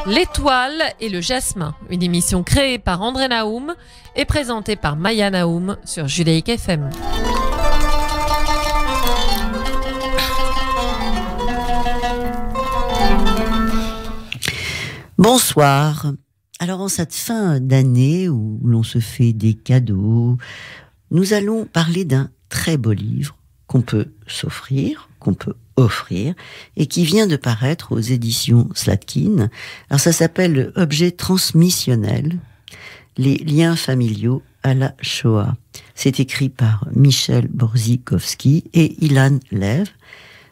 L'étoile et le jasmin, une émission créée par André Naoum et présentée par Maya Naoum sur Judaïque FM. Bonsoir. Alors en cette fin d'année où l'on se fait des cadeaux, nous allons parler d'un très beau livre qu'on peut s'offrir, qu'on peut offrir, et qui vient de paraître aux éditions Slatkin. Alors ça s'appelle Objets transmissionnels, les liens familiaux à la Shoah. C'est écrit par Michel Borzykowski et Ilan Lev.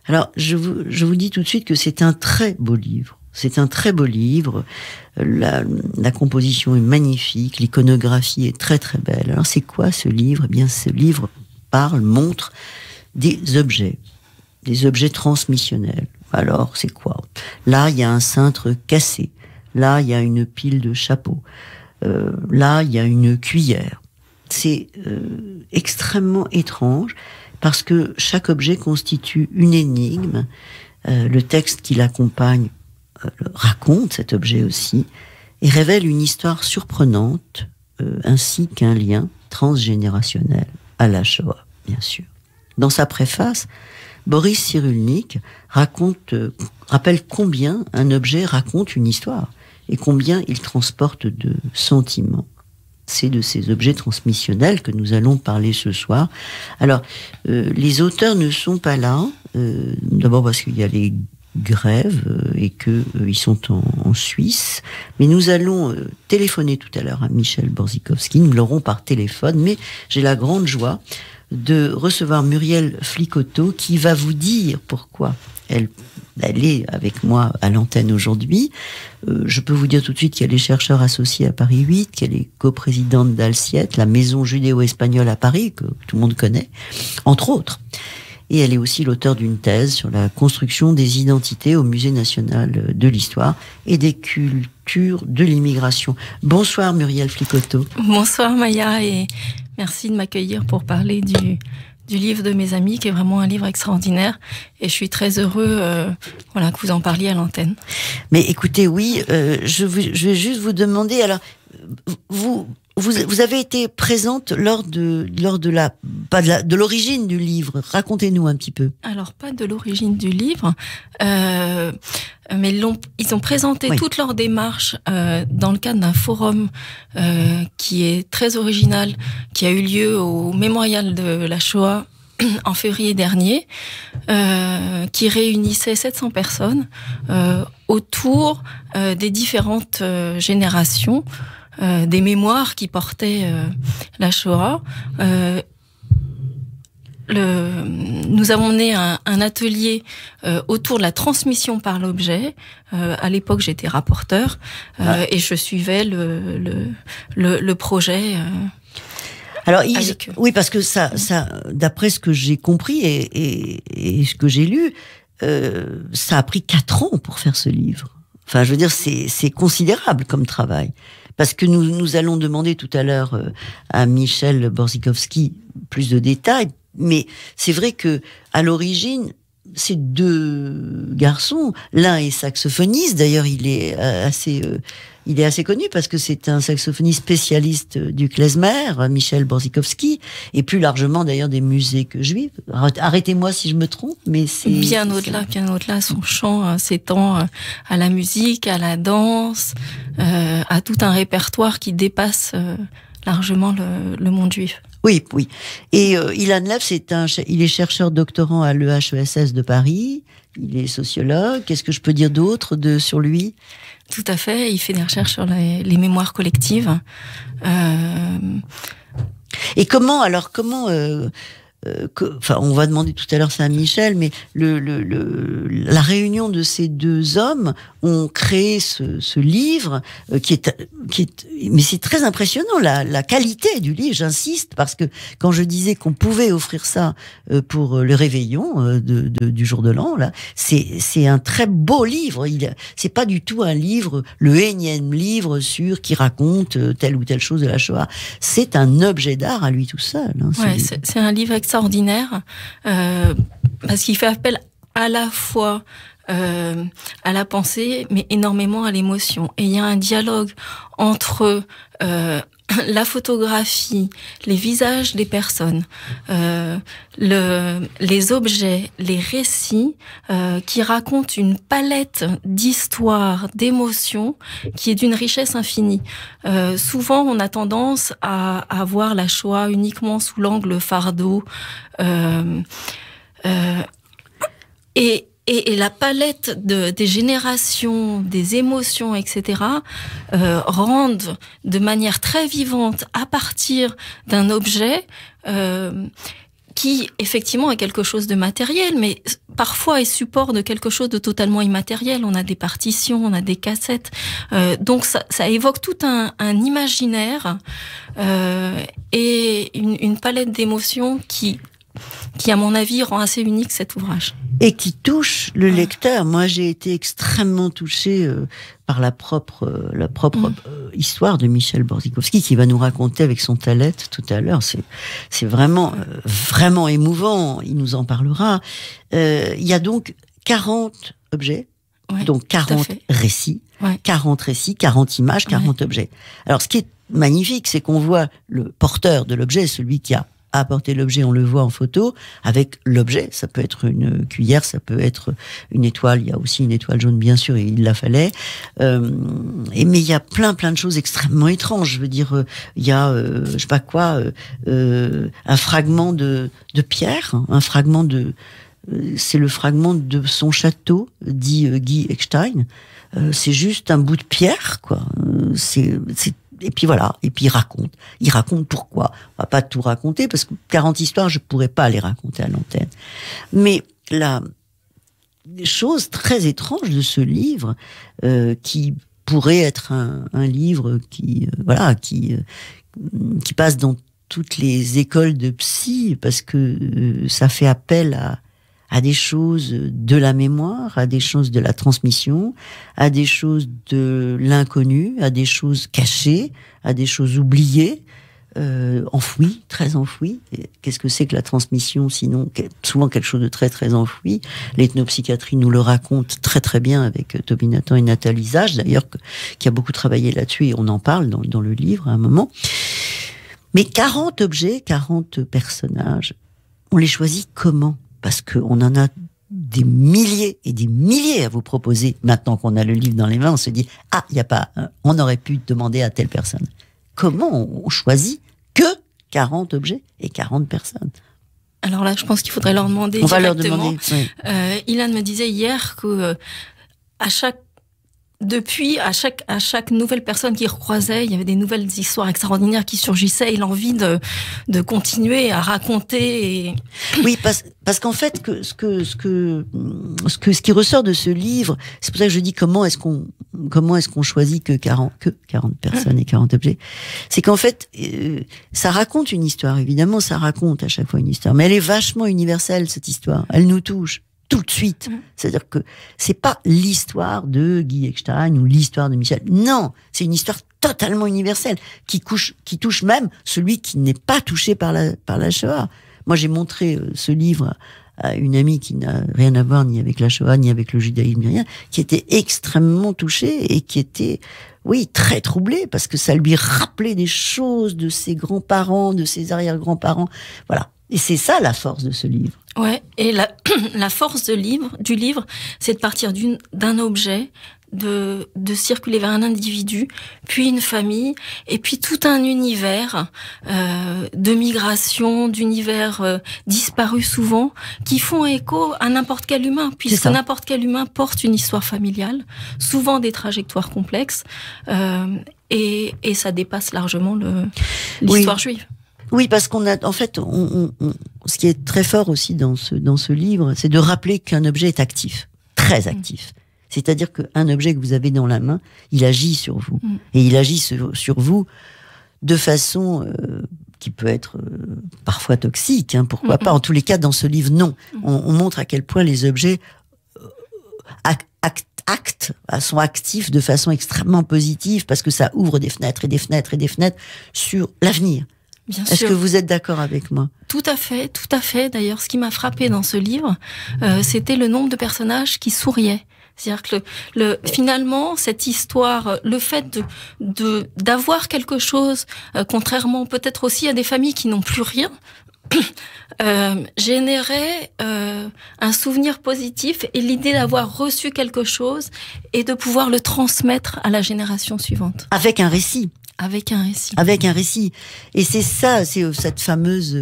Alors je vous dis tout de suite que c'est un très beau livre. C'est un très beau livre. La composition est magnifique, l'iconographie est très très belle. Alors c'est quoi ce livre ? Eh bien ce livre montre des objets transmissionnels. Alors, c'est quoi ? Là, il y a un cintre cassé. Là, il y a une pile de chapeaux. Là, il y a une cuillère. C'est extrêmement étrange parce que chaque objet constitue une énigme. Le texte qui l'accompagne raconte cet objet aussi et révèle une histoire surprenante ainsi qu'un lien transgénérationnel à la Shoah, bien sûr. Dans sa préface, Boris Cyrulnik rappelle combien un objet raconte une histoire et combien il transporte de sentiments. C'est de ces objets transmissionnels que nous allons parler ce soir. Alors, les auteurs ne sont pas là, d'abord parce qu'il y a les grèves et qu'ils sont en Suisse, mais nous allons téléphoner tout à l'heure à Michel Borzykowski, nous l'aurons par téléphone, mais j'ai la grande joie de recevoir Muriel Flicoteau qui va vous dire pourquoi elle est avec moi à l'antenne aujourd'hui. Je peux vous dire tout de suite qu'elle est chercheure associée à Paris 8, qu'elle est coprésidente d'Alciette, la maison judéo-espagnole à Paris, que tout le monde connaît, entre autres. Et elle est aussi l'auteure d'une thèse sur la construction des identités au Musée national de l'histoire et des cultures de l'immigration. Bonsoir Muriel Flicoteau. Bonsoir Maya et merci de m'accueillir pour parler du livre de mes amis qui est vraiment un livre extraordinaire et je suis très heureux que vous en parliez à l'antenne. Mais écoutez, oui, je vais juste vous demander, alors vous avez été présente lors de l'origine du livre. Racontez-nous un petit peu. Alors, pas de l'origine du livre, mais ils ont présenté toute leur démarche dans le cadre d'un forum qui est très original, qui a eu lieu au Mémorial de la Shoah en février dernier, qui réunissait 700 personnes autour des différentes générations, des mémoires qui portaient la Shoah. Nous avons mené un atelier autour de la transmission par l'objet. À l'époque, j'étais rapporteur et je suivais le projet. Alors, oui, parce que ça, d'après ce que j'ai compris et ce que j'ai lu, ça a pris 4 ans pour faire ce livre. Enfin, je veux dire, c'est considérable comme travail. Parce que nous allons demander tout à l'heure à Michel Borzykowski plus de détails, mais c'est vrai que à l'origine, ces 2 garçons, l'un est saxophoniste, d'ailleurs il est assez connu parce que c'est un saxophoniste spécialiste du klezmer, Michel Borzykowski, et plus largement d'ailleurs des musiques juives. Arrêtez-moi si je me trompe, mais c'est bien au-delà. Son chant s'étend à la musique, à la danse, à tout un répertoire qui dépasse largement le monde juif. Oui. Et Ilan Lev, il est chercheur doctorant à l'EHESS de Paris. Il est sociologue. Qu'est-ce que je peux dire d'autre sur lui ? Tout à fait. Il fait des recherches sur les mémoires collectives. Et comment on va demander tout à l'heure ça à Michel, mais la réunion de ces 2 hommes ont créé ce livre mais c'est très impressionnant la qualité du livre, j'insiste, parce que quand je disais qu'on pouvait offrir ça pour le réveillon du jour de l'an, là, c'est un très beau livre. C'est pas du tout un livre, le énième livre qui raconte telle ou telle chose de la Shoah. C'est un objet d'art à lui tout seul. C'est un livre extraordinaire parce qu'il fait appel à la fois à la pensée, mais énormément à l'émotion. Et il y a un dialogue entre la photographie, les visages des personnes, les objets, les récits, qui racontent une palette d'histoires, d'émotions, qui est d'une richesse infinie. Souvent, on a tendance à voir la Shoah uniquement sous l'angle fardeau, et la palette des générations, des émotions, etc., rendent de manière très vivante, à partir d'un objet qui, effectivement, est quelque chose de matériel, mais parfois est support de quelque chose de totalement immatériel. On a des partitions, on a des cassettes. Donc ça évoque tout un imaginaire et une palette d'émotions qui, à mon avis, rend assez unique cet ouvrage. Et qui touche le lecteur. Moi, j'ai été extrêmement touchée par la propre histoire de Michel Borzykowski, qui va nous raconter avec son Thalette tout à l'heure. C'est vraiment vraiment émouvant. Il nous en parlera. Il y a donc 40 objets, Ouais, donc 40 récits, 40 récits, 40 images, 40 objets. Alors, ce qui est magnifique, c'est qu'on voit le porteur de l'objet, celui qui a apporté l'objet, on le voit en photo, avec l'objet. Ça peut être une cuillère, ça peut être une étoile. Il y a aussi une étoile jaune, bien sûr, et il la fallait. Mais il y a plein de choses extrêmement étranges. Je veux dire, il y a, je sais pas quoi, un fragment de pierre, un fragment de... c'est le fragment de son château, dit Guy Eckstein. C'est juste un bout de pierre, quoi. Et puis voilà, et puis il raconte pourquoi. On va pas tout raconter, parce que 40 histoires, je pourrais pas les raconter à l'antenne. Mais la chose très étrange de ce livre, qui pourrait être un livre qui passe dans toutes les écoles de psy, parce que ça fait appel à des choses de la mémoire, à des choses de la transmission, à des choses de l'inconnu, à des choses cachées, à des choses oubliées, enfouies, très enfouies. Et qu'est-ce que c'est que la transmission, sinon souvent quelque chose de très très enfoui. L'ethnopsychiatrie nous le raconte très très bien avec Toby Nathan et Nathalie Zage, d'ailleurs, qui a beaucoup travaillé là-dessus, et on en parle dans le livre à un moment. Mais 40 objets, 40 personnages, on les choisit comment ? Parce qu'on en a des milliers et des milliers à vous proposer. Maintenant qu'on a le livre dans les mains, on se dit « Ah, il n'y a pas... on aurait pu demander à telle personne. » Comment on choisit que 40 objets et 40 personnes ? Alors là, je pense qu'il faudrait leur demander on directement. Va leur demander, oui. Ilan me disait hier que à chaque nouvelle personne qu'il recroisait, il y avait des nouvelles histoires extraordinaires qui surgissaient, et l'envie de continuer à raconter. Oui, parce qu'en fait, ce qui ressort de ce livre, c'est pour ça que je dis comment est-ce qu'on choisit que 40 personnes et 40 objets. C'est qu'en fait, ça raconte une histoire, évidemment, ça raconte à chaque fois une histoire, mais elle est vachement universelle, cette histoire. Elle nous touche tout de suite. C'est-à-dire que c'est pas l'histoire de Guy Eckstein ou l'histoire de Michel. Non, c'est une histoire totalement universelle qui touche même celui qui n'est pas touché par la Shoah. Moi, j'ai montré ce livre à une amie qui n'a rien à voir ni avec la Shoah, ni avec le judaïsme, ni rien, qui était extrêmement touchée et qui était, oui, très troublée, parce que ça lui rappelait des choses de ses grands-parents, de ses arrière-grands-parents. Voilà. Et c'est ça la force de ce livre. Ouais, et la force du livre, c'est de partir d'un objet, de circuler vers un individu, puis une famille, et puis tout un univers de migration, d'univers disparus souvent, qui font écho à n'importe quel humain, puisque n'importe quel humain porte une histoire familiale, souvent des trajectoires complexes, et ça dépasse largement l'histoire juive. Oui, parce qu'on a, en fait, ce qui est très fort aussi dans ce livre, c'est de rappeler qu'un objet est actif, très actif. C'est-à-dire qu'un objet que vous avez dans la main, il agit sur vous. Et il agit sur vous de façon qui peut être parfois toxique, hein, pourquoi pas. En tous les cas, dans ce livre, non. On montre à quel point les objets sont actifs de façon extrêmement positive, parce que ça ouvre des fenêtres et des fenêtres et des fenêtres sur l'avenir. Bien Est-ce sûr. que vous êtes d'accord avec moi? Tout à fait, tout à fait. D'ailleurs, ce qui m'a frappé dans ce livre, c'était le nombre de personnages qui souriaient. C'est-à-dire que finalement, cette histoire, le fait d'avoir quelque chose, contrairement peut-être aussi à des familles qui n'ont plus rien, générait un souvenir positif et l'idée d'avoir reçu quelque chose et de pouvoir le transmettre à la génération suivante. Avec un récit. Avec un récit. Avec un récit. Et c'est ça, c'est cette fameuse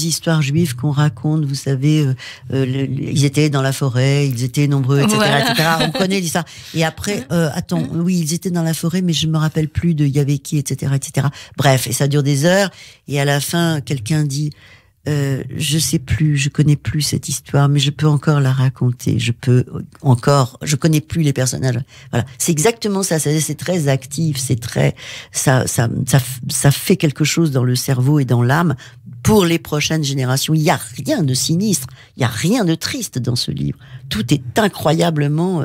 histoire juive qu'on raconte. Vous savez, ils étaient dans la forêt, ils étaient nombreux, etc., voilà. etc. On connaît l'histoire. Et après, oui, ils étaient dans la forêt, mais je me rappelle plus de il y avait qui, etc., etc. Bref, et ça dure des heures. Et à la fin, quelqu'un dit, je sais plus, je connais plus cette histoire, mais je peux encore la raconter. Je connais plus les personnages. Voilà, c'est exactement ça. C'est très actif, c'est très, ça fait quelque chose dans le cerveau et dans l'âme pour les prochaines générations. Il y a rien de sinistre, il y a rien de triste dans ce livre. Tout est incroyablement,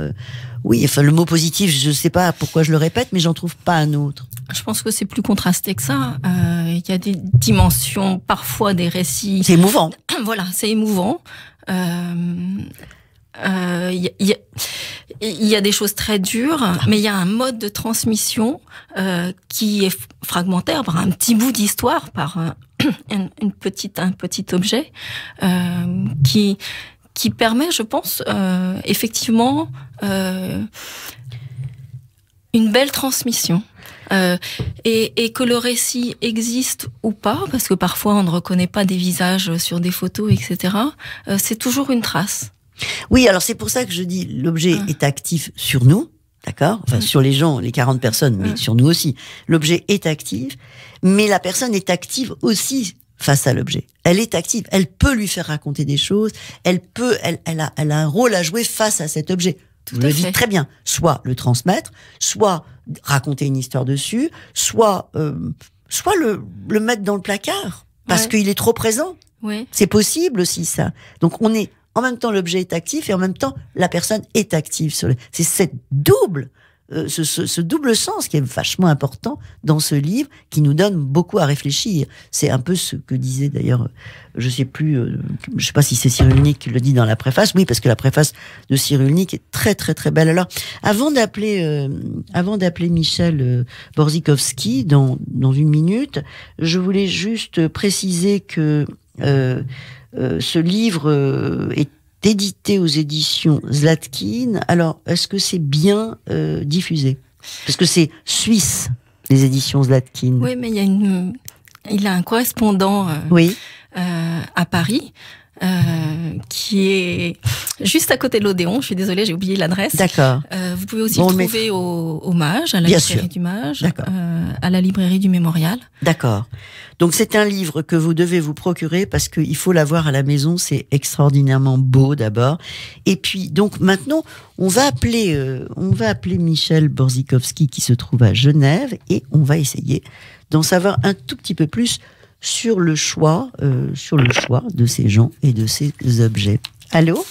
oui. Enfin, le mot positif, je sais pas pourquoi je le répète, mais j'en trouve pas un autre. Je pense que c'est plus contrasté que ça. Il y a des dimensions, parfois des récits. C'est émouvant. Voilà, c'est émouvant. Il y a des choses très dures, mais il y a un mode de transmission qui est fragmentaire par un petit bout d'histoire, par un petit objet qui permet, je pense, effectivement une belle transmission. Et que le récit existe ou pas, parce que parfois on ne reconnaît pas des visages sur des photos, etc. C'est toujours une trace. Oui, alors c'est pour ça que je dis l'objet est actif sur nous, d'accord ? Enfin, sur les gens, les 40 personnes, mais sur nous aussi. L'objet est actif, mais la personne est active aussi face à l'objet. Elle est active, elle peut lui faire raconter des choses, elle a un rôle à jouer face à cet objet. Vous le dites très bien. Soit le transmettre, soit raconter une histoire dessus, soit le mettre dans le placard parce qu'il est trop présent. Ouais. C'est possible aussi ça. Donc on est en même temps l'objet est actif et en même temps la personne est active. C'est cette double ce double sens qui est vachement important dans ce livre, qui nous donne beaucoup à réfléchir. C'est un peu ce que disait d'ailleurs, je sais pas si c'est Cyrulnik qui le dit dans la préface. Oui, parce que la préface de Cyrulnik est très très très belle. Alors, avant d'appeler Michel Borzykowski dans une minute, je voulais juste préciser que ce livre est édité aux éditions Zlatkin. Alors, est-ce que c'est bien diffusé ? Parce que c'est suisse, les éditions Zlatkin. Oui, mais il a un correspondant à Paris qui est juste à côté de l'Odéon. Je suis désolée, j'ai oublié l'adresse. D'accord. Vous pouvez aussi le trouver au Mage, à la librairie du Mage, à la librairie du Mémorial. D'accord. Donc c'est un livre que vous devez vous procurer parce qu'il faut l'avoir à la maison, c'est extraordinairement beau d'abord. Et puis donc maintenant, on va appeler Michel Borzykowski qui se trouve à Genève et on va essayer d'en savoir un tout petit peu plus sur le choix de ces gens et de ces objets. Allô ?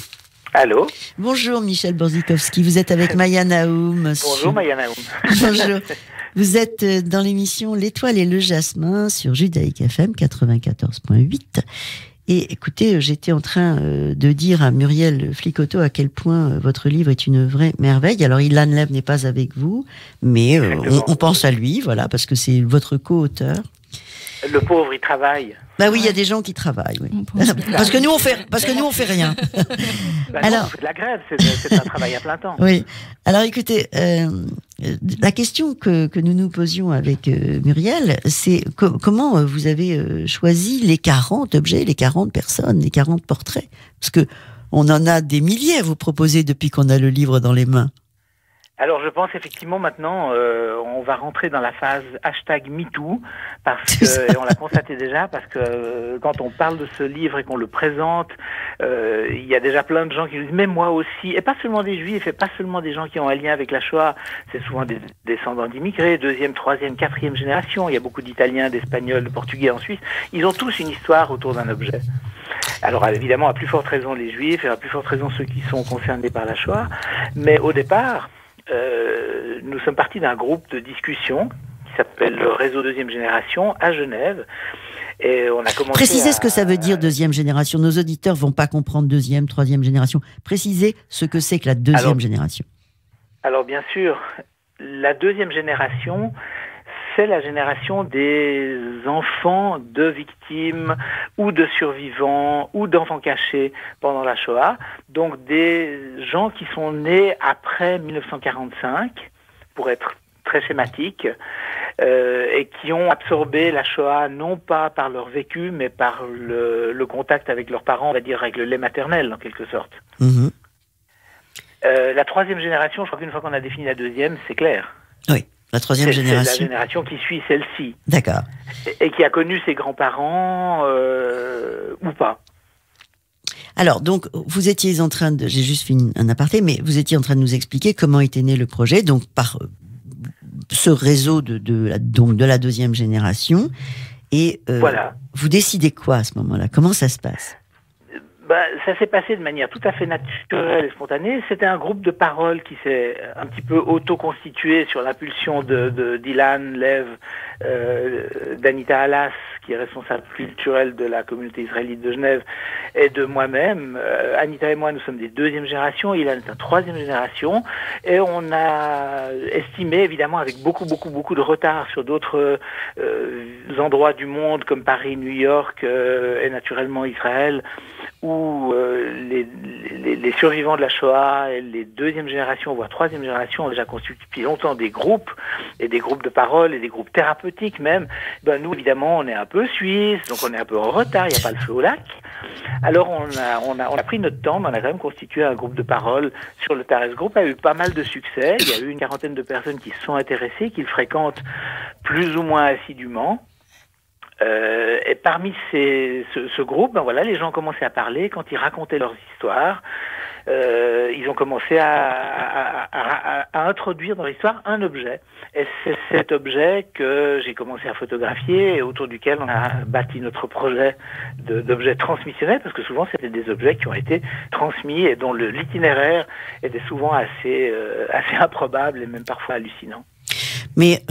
Allô ? Bonjour Michel Borzykowski, vous êtes avec Maya Naoum. Bonjour Maya Naoum. Bonjour. Vous êtes dans l'émission L'Étoile et le Jasmin sur Judaïk FM 94.8. Et écoutez, j'étais en train de dire à Muriel Flicoteau à quel point votre livre est une vraie merveille. Alors, Ilan Lev n'est pas avec vous, mais on pense à lui, voilà, parce que c'est votre co-auteur. Le pauvre, il travaille. Bah oui, il y a des gens qui travaillent, oui. Parce que nous on fait rien. Alors, on fait de la grève, c'est un travail à plein temps. Oui. Alors écoutez, la question que nous nous posions avec Muriel, c'est comment vous avez choisi les 40 objets, les 40 personnes, les 40 portraits ? Parce que on en a des milliers à vous proposer depuis qu'on a le livre dans les mains. Alors je pense effectivement maintenant on va rentrer dans la phase #MeToo parce que on l'a constaté déjà parce que quand on parle de ce livre et qu'on le présente, il y a déjà plein de gens qui nous disent mais moi aussi, et pas seulement des juifs et pas seulement des gens qui ont un lien avec la Shoah, c'est souvent des descendants d'immigrés, 2e, 3e, 4e génération, il y a beaucoup d'Italiens, d'Espagnols, de Portugais en Suisse, ils ont tous une histoire autour d'un objet. Alors évidemment à plus forte raison les juifs et à plus forte raison ceux qui sont concernés par la Shoah, mais au départ nous sommes partis d'un groupe de discussion s'appelle le réseau deuxième génération à Genève. Et on a commencé Précisez ce que ça veut dire deuxième génération. Nos auditeurs vont pas comprendre deuxième, troisième génération. Précisez ce que c'est que la deuxième génération. Alors bien sûr, la deuxième génération, c'est la génération des enfants de victimes ou de survivants ou d'enfants cachés pendant la Shoah. Donc des gens qui sont nés après 1945, pour être très schématique, et qui ont absorbé la Shoah non pas par leur vécu, mais par le contact avec leurs parents, on va dire avec le lait maternel en quelque sorte. Mmh. La troisième génération, je crois qu'une fois qu'on a défini la deuxième, c'est clair. Oui, la troisième génération. C'est la génération qui suit celle-ci. D'accord. Et qui a connu ses grands-parents ou pas. Alors, donc, vous étiez en train de... J'ai juste fait un aparté, mais vous étiez en train de nous expliquer comment était né le projet, donc par ce réseau de la deuxième génération. Et voilà. Vous décidez quoi à ce moment-là? Comment ça se passe? Ça s'est passé de manière tout à fait naturelle et spontanée. C'était un groupe de parole qui s'est un petit peu auto-constitué sur l'impulsion de Dylan Lev, d'Anita Alas, qui est responsable culturelle de la communauté israélite de Genève, et de moi-même. Anita et moi, nous sommes des deuxième génération, Ilan est un troisième génération, et on a estimé, évidemment, avec beaucoup de retard sur d'autres endroits du monde, comme Paris, New York, et naturellement Israël, où les survivants de la Shoah et les deuxième génération, voire troisième génération, ont déjà constitué depuis longtemps des groupes, et des groupes de parole, et des groupes thérapeutiques même. Nous, évidemment, on est un peu suisse, donc on est un peu en retard, il n'y a pas le feu au lac. Alors on a pris notre temps, mais on a quand même constitué un groupe de parole sur le tard. Ce groupe a eu pas mal de succès. Il y a eu une quarantaine de personnes qui se sont intéressées, qui le fréquentent plus ou moins assidûment. Et parmi ce groupe, voilà, les gens ont commencé à parler quand ils racontaient leurs histoires. Ils ont commencé à introduire dans l'histoire un objet. Et c'est cet objet que j'ai commencé à photographier et autour duquel on a bâti notre projet d'objets transmissionnels, parce que souvent c'était des objets qui ont été transmis et dont l'itinéraire était souvent assez improbable et même parfois hallucinant. Mais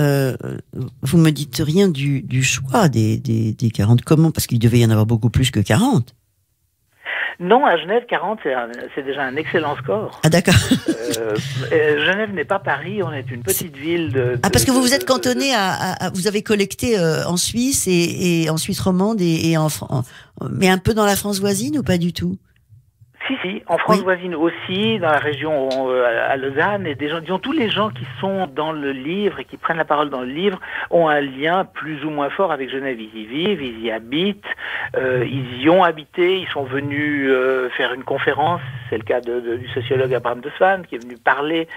vous me dites rien du choix des 40. Comment? Parce qu'il devait y en avoir beaucoup plus que 40. Non, à Genève, 40, c'est déjà un excellent score. Ah d'accord. Genève n'est pas Paris, on est une petite ville parce que vous vous êtes cantonné vous avez collecté en Suisse et en Suisse romande et mais un peu dans la France voisine ou pas du tout? Si, en France voisine aussi, dans la région à Lausanne, et disons, tous les gens qui sont dans le livre et qui prennent la parole dans le livre ont un lien plus ou moins fort avec Genève. Ils y vivent, ils y habitent, ils y ont habité, ils sont venus faire une conférence, c'est le cas du sociologue Abraham de Swan, qui est venu parler,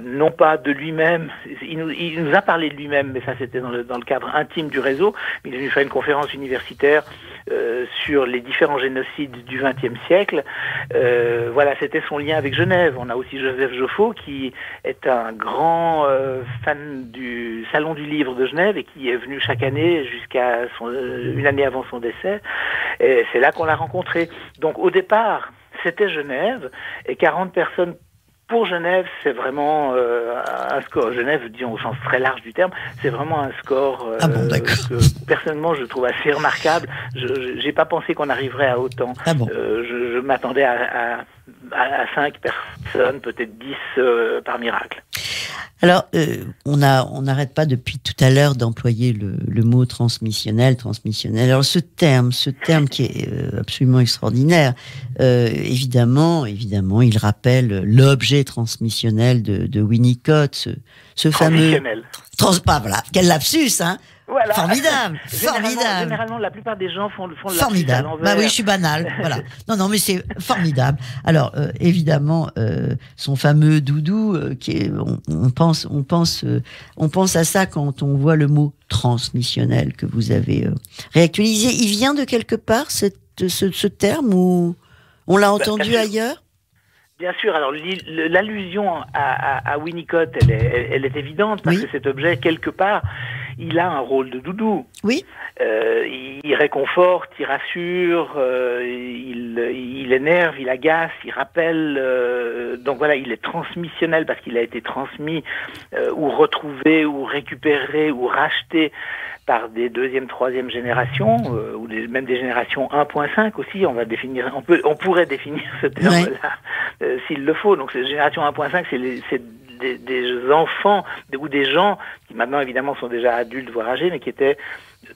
non pas de lui-même, il nous a parlé de lui-même, mais ça c'était dans le cadre intime du réseau, mais il est venu faire une conférence universitaire sur les différents génocides du XXe siècle. Voilà, c'était son lien avec Genève. On a aussi Joseph Joffo, qui est un grand fan du Salon du Livre de Genève et qui est venu chaque année jusqu'à une année avant son décès. Et c'est là qu'on l'a rencontré. Donc au départ, c'était Genève, et 40 personnes pour Genève, c'est vraiment un score. Genève, disons au sens très large du terme, c'est vraiment un score que personnellement je trouve assez remarquable. Je n'ai pas pensé qu'on arriverait à autant. Je m'attendais à 5 personnes, peut-être 10 par miracle. Alors, on n'arrête pas depuis tout à l'heure d'employer le mot transmissionnel. Alors, ce terme qui est absolument extraordinaire, évidemment, il rappelle l'objet transmissionnel de Winnicott, ce fameux... Voilà, quel lapsus, hein. Voilà. Formidable. Généralement, la plupart des gens font le formidable. À l'envers. Oui, je suis banal. Voilà. Non, mais c'est formidable. Alors, évidemment, son fameux doudou, on pense à ça quand on voit le mot transmissionnel que vous avez réactualisé. Il vient de quelque part ce terme, ou on l'a entendu ailleurs? Bien sûr, alors l'allusion à Winnicott, elle est évidente, parce que cet objet, quelque part, il a un rôle de doudou. Oui. Il réconforte, il rassure, il énerve, il agace, il rappelle. Donc voilà, il est transmissionnel parce qu'il a été transmis ou retrouvé ou récupéré ou racheté par des deuxième, troisième générations ou même des générations 1.5 aussi. On pourrait définir ce terme-là s'il le faut. Donc ces générations 1.5, c'est des enfants ou des gens qui maintenant évidemment sont déjà adultes voire âgés, mais qui étaient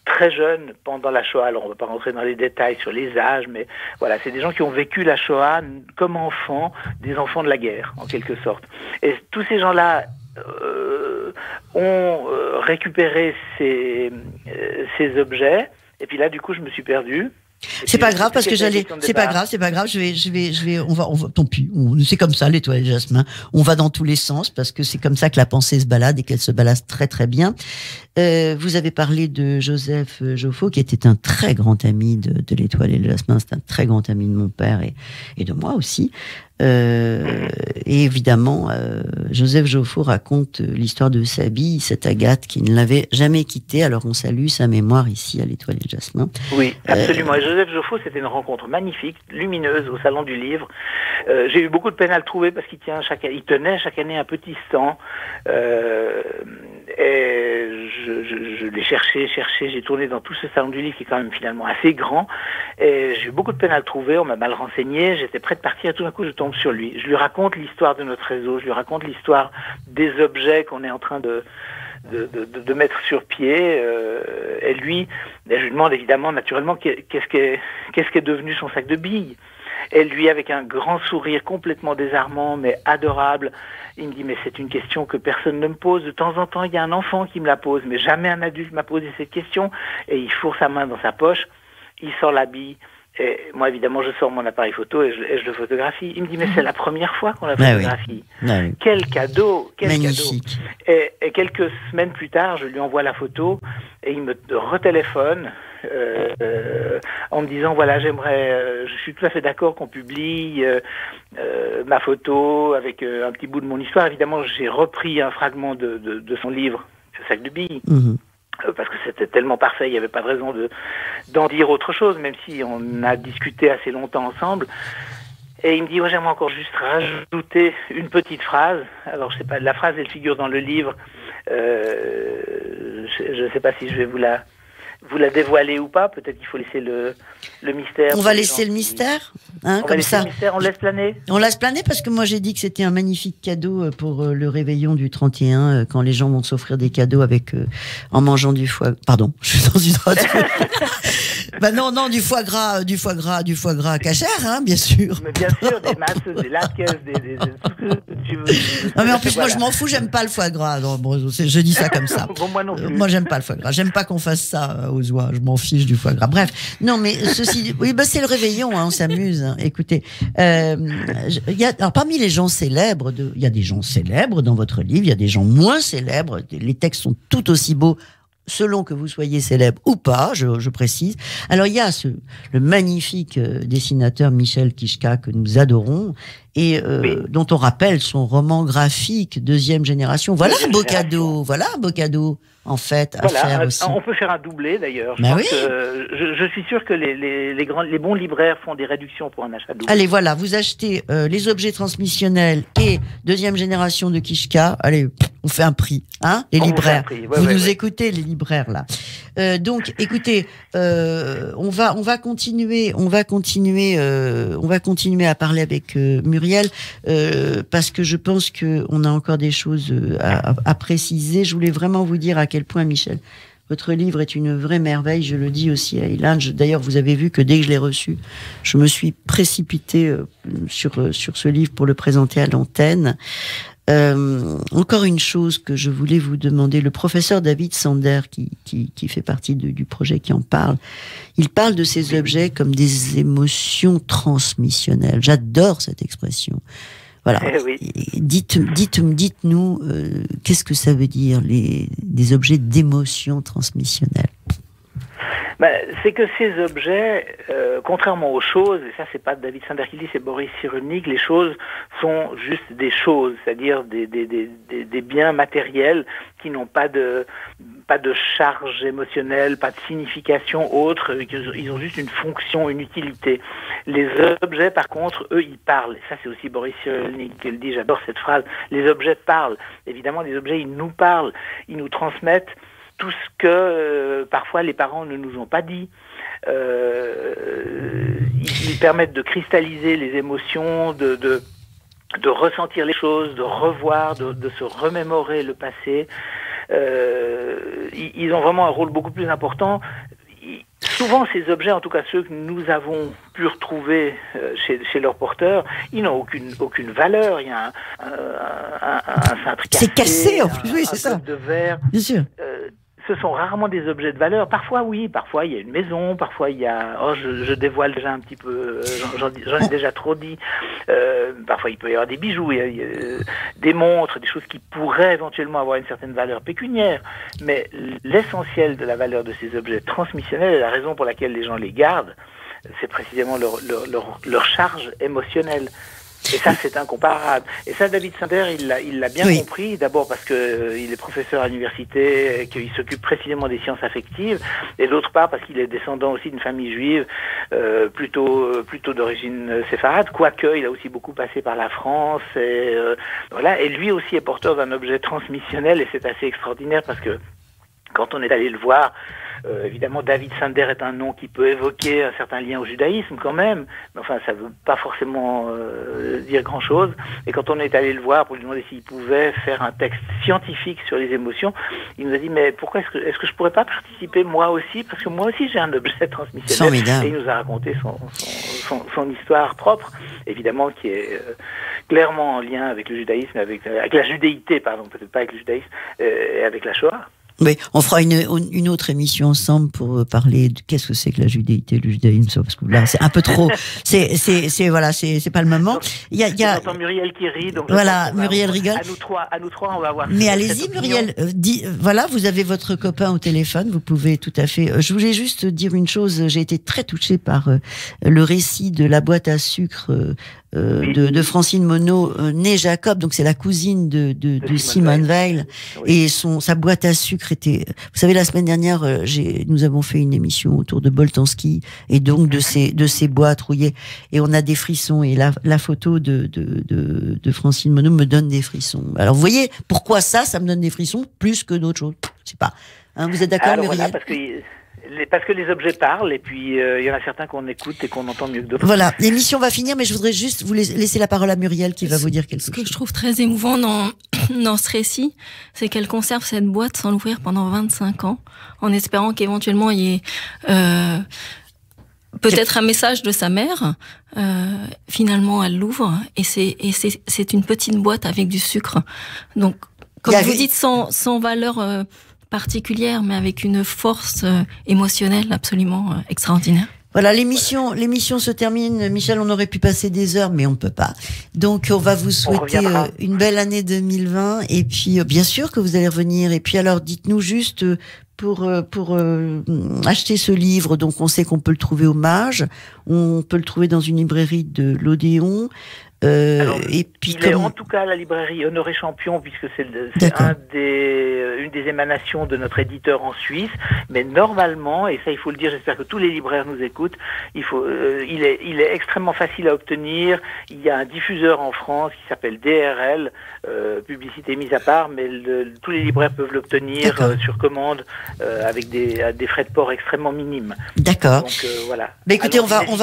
très jeunes pendant la Shoah. Alors on ne va pas rentrer dans les détails sur les âges, mais voilà, c'est des gens qui ont vécu la Shoah comme enfants, des enfants de la guerre en quelque sorte. Et tous ces gens-là ont récupéré ces objets, et puis là du coup je me suis perdu. C'est pas grave parce que c'est pas grave. On va, tant pis. C'est comme ça, l'étoile et le jasmin. On va dans tous les sens parce que c'est comme ça que la pensée se balade et qu'elle se balade très très bien. Vous avez parlé de Joseph Joffo, qui était un très grand ami de l'étoile et le jasmin. C'est un très grand ami de mon père et de moi aussi. Et évidemment, Joseph Joffo raconte l'histoire de Sabi, cette Agathe qui ne l'avait jamais quitté. Alors on salue sa mémoire ici à l'Étoile et le Jasmin. Oui, absolument. Et Joseph Joffo, c'était une rencontre magnifique, lumineuse au Salon du Livre. J'ai eu beaucoup de peine à le trouver parce qu'il tenait chaque année un petit stand. Et je l'ai cherché, j'ai tourné dans tout ce Salon du Livre qui est quand même finalement assez grand. Et j'ai eu beaucoup de peine à le trouver, on m'a mal renseigné, j'étais prêt de partir et tout d'un coup je tombe sur lui. Je lui raconte l'histoire de notre réseau, je lui raconte l'histoire des objets qu'on est en train de mettre sur pied. Et lui, je lui demande évidemment, naturellement, qu'est-ce qu'est devenu son sac de billes. Et lui, avec un grand sourire complètement désarmant, mais adorable, il me dit, mais c'est une question que personne ne me pose. De temps en temps, il y a un enfant qui me la pose, mais jamais un adulte m'a posé cette question. Et il fourre sa main dans sa poche, il sort la bille. Et moi, évidemment, je sors mon appareil photo et je le photographie. Il me dit, mais c'est la première fois qu'on la photographie. Oui. Ah oui. Quel cadeau, magnifique. Et quelques semaines plus tard, je lui envoie la photo et il me retéléphone en me disant, voilà, je suis tout à fait d'accord qu'on publie ma photo avec un petit bout de mon histoire. Évidemment, j'ai repris un fragment de son livre, ce sac de billes. Mm-hmm. Parce que c'était tellement parfait, il n'y avait pas de raison d'en dire autre chose, même si on a discuté assez longtemps ensemble. Et il me dit, ouais, j'aimerais encore juste rajouter une petite phrase. Alors, je sais pas, la phrase, elle figure dans le livre. Je ne sais pas si je vais vous la dévoiler ou pas. Peut-être qu'il faut laisser le mystère. On va laisser le mystère, hein, comme ça. On laisse planer. On laisse planer parce que moi j'ai dit que c'était un magnifique cadeau pour le réveillon du 31, quand les gens vont s'offrir des cadeaux en mangeant du foie. Pardon, je suis dans une radio. Bah non, du foie gras cachère, hein, bien sûr. Mais bien sûr, des masses, des latkes, tout ce que tu veux. Non mais en plus moi je m'en fous, j'aime pas le foie gras. Non, bon, je dis ça comme ça. Bon, moi non plus. Moi j'aime pas le foie gras. J'aime pas qu'on fasse ça aux oies. Je m'en fiche du foie gras. Bref, non mais ceci, oui, bah c'est le réveillon, hein, on s'amuse. Hein. Écoutez, alors parmi les gens célèbres, il y a des gens célèbres dans votre livre, il y a des gens moins célèbres. Les textes sont tout aussi beaux, selon que vous soyez célèbre ou pas, je précise. Alors il y a le magnifique dessinateur Michel Kichka que nous adorons et dont on rappelle son roman graphique deuxième génération. Voilà un beau cadeau. En fait, à faire aussi. On peut faire un doublé d'ailleurs. Ben oui. Je suis sûr que les bons libraires font des réductions pour un achat double. Allez, voilà, vous achetez les objets transmissionnels et deuxième génération de Kichka. Allez, on fait un prix, hein, les libraires. Vous nous écoutez, les libraires là. Donc, écoutez, on va continuer à parler avec Muriel parce que je pense que on a encore des choses à préciser. Je voulais vraiment vous dire à quel point, Michel, votre livre est une vraie merveille. Je le dis aussi à Ilan. D'ailleurs, vous avez vu que dès que je l'ai reçu, je me suis précipitée sur ce livre pour le présenter à l'antenne. Encore une chose que je voulais vous demander, le professeur David Sander, qui fait partie du projet qui en parle, il parle de ces objets comme des émotions transmissionnelles. J'adore cette expression. Voilà. Oui. Dites-nous, qu'est-ce que ça veut dire, des objets d'émotion transmissionnelle? C'est que ces objets, contrairement aux choses, et ça c'est pas David Sander qui dit, c'est Boris Cyrulnik, les choses sont juste des choses, c'est-à-dire des biens matériels qui n'ont pas pas de charge émotionnelle, pas de signification autre, ils ont juste une fonction, une utilité. Les objets, par contre, eux, ils parlent. Et ça, c'est aussi Boris Cyrulnik qui le dit, j'adore cette phrase. Les objets parlent. Évidemment, les objets, ils nous parlent, ils nous transmettent tout ce que parfois les parents ne nous ont pas dit. Ils permettent de cristalliser les émotions, de ressentir les choses, de revoir, de se remémorer le passé. Ils ont vraiment un rôle beaucoup plus important. Souvent, ces objets, en tout cas ceux que nous avons pu retrouver chez leurs porteurs, ils n'ont aucune valeur. Il y a un cintre cassé. C'est cassé, en plus, oui, c'est ça. De verre. Bien sûr. Ce sont rarement des objets de valeur. Parfois, oui. Parfois, il y a une maison. Parfois, il y a... Oh, je dévoile déjà un petit peu. J'en ai déjà trop dit. Parfois, il peut y avoir des bijoux, il y a des montres, des choses qui pourraient éventuellement avoir une certaine valeur pécuniaire. Mais l'essentiel de la valeur de ces objets transmissionnels, et la raison pour laquelle les gens les gardent, c'est précisément leur charge émotionnelle. Et ça, c'est incomparable. Et ça, David Sander, il l'a bien compris. D'abord parce que il est professeur à l'université, et qu'il s'occupe précisément des sciences affectives. Et d'autre part parce qu'il est descendant aussi d'une famille juive, plutôt d'origine séfarade. Quoique, il a aussi beaucoup passé par la France. Et voilà. Et lui aussi est porteur d'un objet transmissionnel. Et c'est assez extraordinaire parce que quand on est allé le voir, évidemment, David Sander est un nom qui peut évoquer un certain lien au judaïsme quand même, mais enfin, ça ne veut pas forcément dire grand-chose. Et quand on est allé le voir pour lui demander s'il pouvait faire un texte scientifique sur les émotions, il nous a dit, mais pourquoi est-ce que je pourrais pas participer moi aussi, parce que moi aussi j'ai un objet transmissionnel. Formidable. Et il nous a raconté son histoire propre, évidemment, qui est clairement en lien avec le judaïsme, avec la judéité, pardon, peut-être pas avec le judaïsme, et avec la Shoah. Oui, on fera une autre émission ensemble pour parler de qu'est-ce que c'est que la judéité, le judaïsme, parce que là c'est un peu trop, c'est voilà, c'est pas le moment. Il y a j'entends Muriel qui rit, donc voilà, Muriel rigole. À nous trois, on va voir. Mais allez-y, Muriel, voilà, vous avez votre copain au téléphone, vous pouvez tout à fait. Je voulais juste dire une chose, j'ai été très touchée par le récit de la boîte à sucre. De Francine Monod, née Jacob, donc c'est la cousine de Simone Weil, et sa boîte à sucre était. Vous savez, la semaine dernière, nous avons fait une émission autour de Boltanski et donc de ces boîtes rouillées, et on a des frissons, et la photo de Francine Monod me donne des frissons. Alors vous voyez pourquoi ça me donne des frissons plus que d'autres choses. Je sais pas. Hein, vous êtes d'accord, Muriel? Voilà, parce que les objets parlent, et puis il y en a certains qu'on écoute et qu'on entend mieux que d'autres. Voilà, l'émission va finir, mais je voudrais juste vous laisser la parole à Muriel qui va vous dire quelque chose. Ce que je trouve très émouvant dans ce récit, c'est qu'elle conserve cette boîte sans l'ouvrir pendant 25 ans, en espérant qu'éventuellement il y ait peut-être un message de sa mère. Finalement, elle l'ouvre, et c'est une petite boîte avec du sucre. Donc, comme vous dites, sans valeur particulière, mais avec une force émotionnelle absolument extraordinaire. Voilà, l'émission se termine. Michel, on aurait pu passer des heures, mais on peut pas. Donc, on va vous souhaiter une belle année 2020. Et puis, bien sûr que vous allez revenir. Et puis, alors, dites-nous juste pour acheter ce livre. Donc, on sait qu'on peut le trouver au Mage. On peut le trouver dans une librairie de l'Odéon. Alors, et puis est en tout cas à la librairie Honoré Champion, puisque c'est une des émanations de notre éditeur en Suisse. Mais normalement, et ça il faut le dire, j'espère que tous les libraires nous écoutent, il est extrêmement facile à obtenir. Il y a un diffuseur en France qui s'appelle DRL, publicité mise à part, mais tous les libraires peuvent l'obtenir sur commande avec des frais de port extrêmement minimes. D'accord. Donc voilà. Bah, écoutez, on va rendre.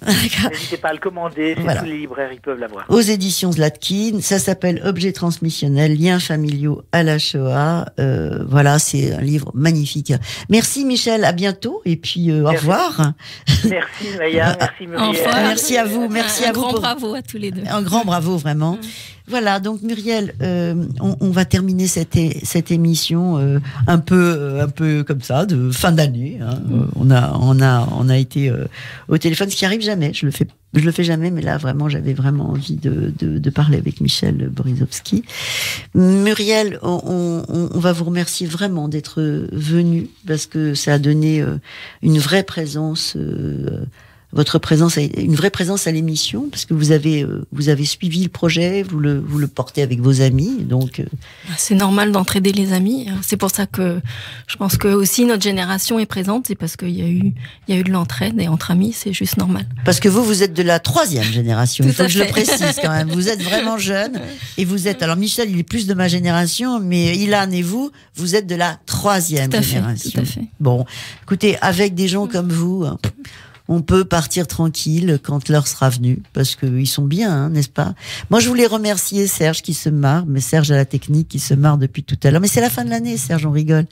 N'hésitez pas à le commander. Voilà. Tous les libraires ils peuvent l'avoir. Aux éditions Zlatkin, ça s'appelle Objets transmissionnels, liens familiaux à la Shoah. Voilà, c'est un livre magnifique. Merci Michel, à bientôt, et puis au revoir. Merci Maya, merci Muriel. Merci à vous, merci à vous. Un grand bravo à tous les deux. Un grand bravo vraiment. Voilà, donc Muriel, on va terminer cette émission un peu comme ça, de fin d'année. Hein. On a été au téléphone, ce qui arrive jamais. Je le fais jamais, mais là vraiment, j'avais vraiment envie de parler avec Michel Borisovski. Muriel, on va vous remercier vraiment d'être venu, parce que ça a donné une vraie présence votre présence, une vraie présence à l'émission, parce que vous avez suivi le projet, vous le portez avec vos amis, donc. C'est normal d'entraider les amis. C'est pour ça que je pense que aussi notre génération est présente, c'est parce qu'il y a eu de l'entraide, et entre amis, c'est juste normal. Parce que vous êtes de la 3e génération. Il faut que je le précise quand même. Vous êtes vraiment jeune, et vous êtes. Alors Michel, il est plus de ma génération, mais Ilan et vous êtes de la 3e génération. Tout à fait. Bon, écoutez, avec des gens comme vous, on peut partir tranquille quand l'heure sera venue, parce qu'ils sont bien, hein, n'est-ce pas? Moi, je voulais remercier Serge qui se marre, mais Serge à la technique qui se marre depuis tout à l'heure. Mais c'est la fin de l'année, Serge, on rigole.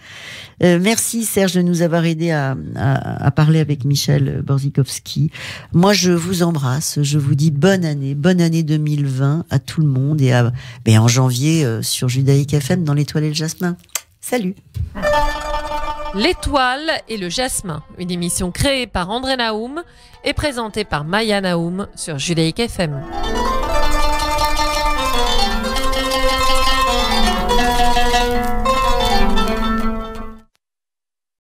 Merci Serge de nous avoir aidé à parler avec Michel Borzykowski. Moi, je vous embrasse, je vous dis bonne année 2020 à tout le monde, et en janvier sur Judaïque FM dans l'Étoile et le Jasmin. Salut. L'Étoile et le Jasmin, une émission créée par André Naoum et présentée par Maya Naoum sur Judaïque FM.